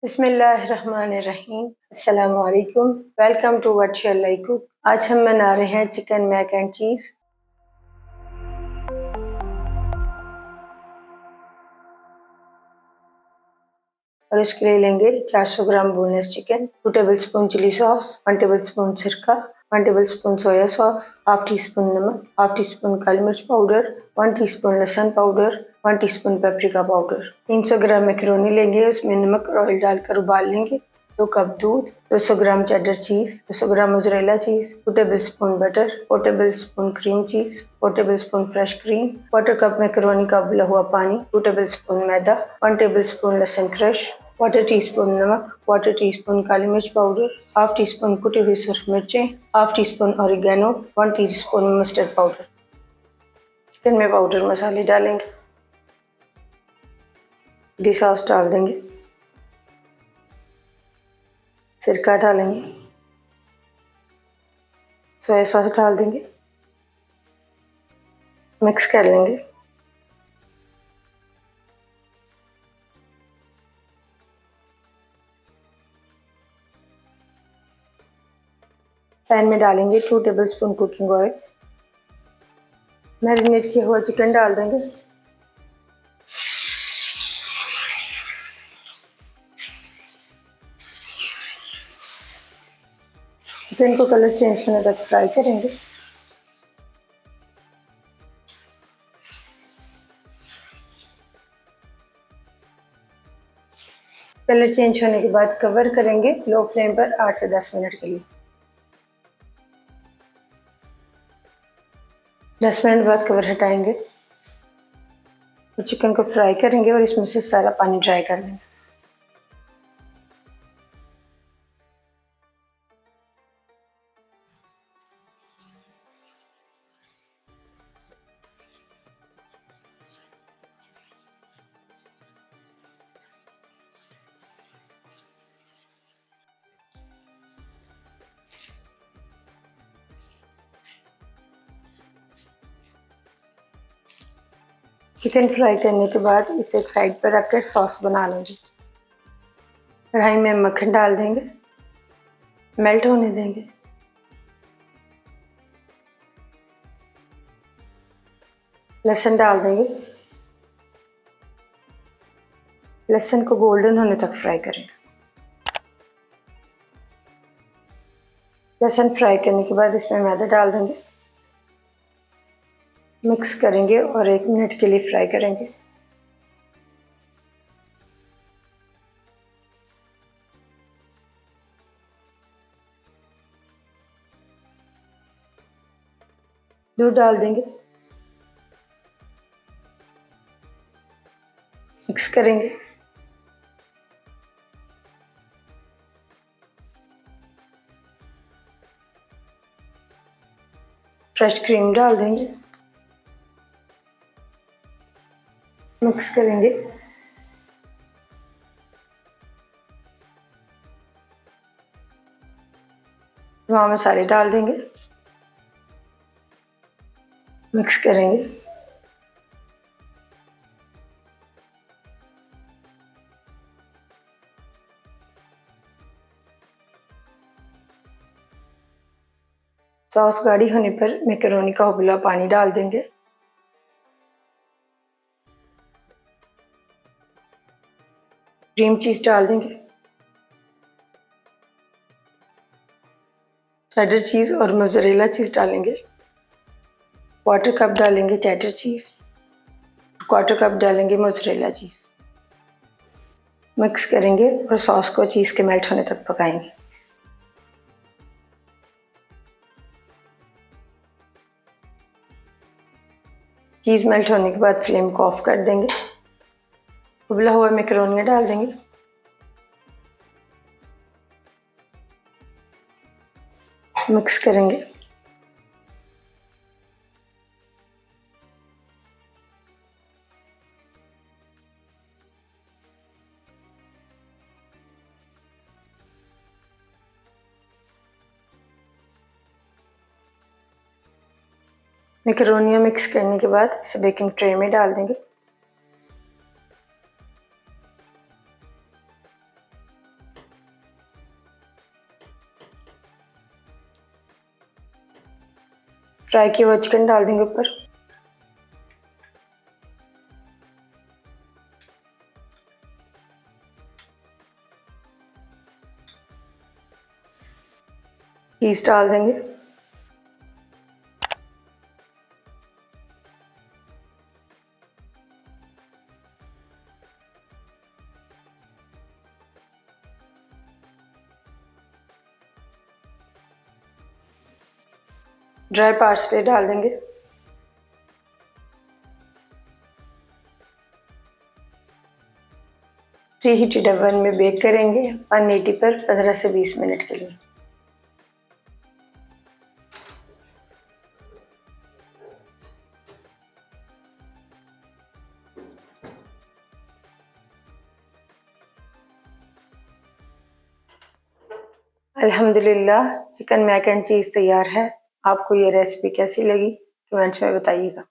बिस्मिल्लाहिर्रहमानिर्रहीम। अस्सलामु अलैकुम। Welcome to what shall I cook. आज हम बना रहे हैं चिकन मैक एंड चीज़। और इसके लिए लेंगे 400 gram boneless chicken, 2 tablespoon chilli sauce, 1 tablespoon सिरका, 1 tablespoon soya sauce, half teaspoon नमक, हाफ टी स्पून काली मिर्च पाउडर, 1 टीस्पून लहसुन powder, 1 teaspoon paprika powder. 300 gram macaroni लेंगे, उसमें नमक और ऑयल डालकर उबाल लेंगे। 2 कप दूध, 200 gram cheddar cheese, 200 gram mozzarella cheese, 2 tablespoon butter, 4 tablespoon cream cheese, 4 tablespoon fresh cream, 1/4 cup macaroni का उबला हुआ पानी, 2 टेबलस्पून मैदा, 1 टेबलस्पून लहसुन क्रश, 1/4 टीस्पून नमक, 1/4 टीस्पून काली मिर्च पाउडर, हाफ टी स्पून कुटी हुई सुरख मिर्चें, half tea spoon oregano, 1 teaspoon mustard powder. Chicken में पाउडर मसाले डालेंगे, चिली सॉस डाल देंगे, सिरका डालेंगे, सोया सॉस डाल देंगे, मिक्स कर लेंगे। पैन में डालेंगे 2 टेबलस्पून कुकिंग ऑयल, मैरिनेट किया हुआ चिकन डाल देंगे, चिकन को कलर चेंज होने तक फ्राई करेंगे। कलर चेंज होने के बाद कवर करेंगे लो फ्लेम पर 8 से 10 मिनट के लिए। 10 मिनट बाद कवर हटाएंगे और चिकन को फ्राई करेंगे और इसमें से सारा पानी ड्राई कर लेंगे। चिकन फ्राई करने के बाद इसे एक साइड पर रखकर सॉस बना लेंगे। कढ़ाई में मक्खन डाल देंगे, मेल्ट होने देंगे। लहसुन डाल देंगे, लहसुन को गोल्डन होने तक फ्राई करेंगे। लहसुन फ्राई करने के बाद इसमें मैदा डाल देंगे, मिक्स करेंगे और 1 मिनट के लिए फ्राई करेंगे। दूध डाल देंगे, मिक्स करेंगे। फ्रेश क्रीम डाल देंगे, मिक्स करेंगे। तमाम मसाले डाल देंगे, मिक्स करेंगे। सॉस गाढ़ी होने पर मैकरोनी का उबला पानी डाल देंगे। क्रीम चीज़ डाल देंगे, चेडर चीज़ और मोज़रेला चीज़ डालेंगे। 1/4 कप डालेंगे चेडर चीज़, 1/4 कप डालेंगे मोज़रेला चीज़। मिक्स करेंगे और सॉस को चीज़ के मेल्ट होने तक पकाएंगे। चीज़ मेल्ट होने के बाद फ्लेम को ऑफ कर देंगे। उबला हुआ मैकरोनी डाल देंगे, मिक्स करेंगे। मैकरोनिया मिक्स करने के बाद इसे बेकिंग ट्रे में डाल देंगे। फ्राई किया हुआ चिकन डाल देंगे ऊपर। चीज डाल देंगे। ड्राई पार्सले डाल देंगे। प्री हीटेड ओवन में बेक करेंगे 180 पर 15 से 20 मिनट के लिए। अल्हम्दुलिल्लाह चिकन मैक एंड चीज़ तैयार है। आपको ये रेसिपी कैसी लगी कमेंट्स में बताइएगा।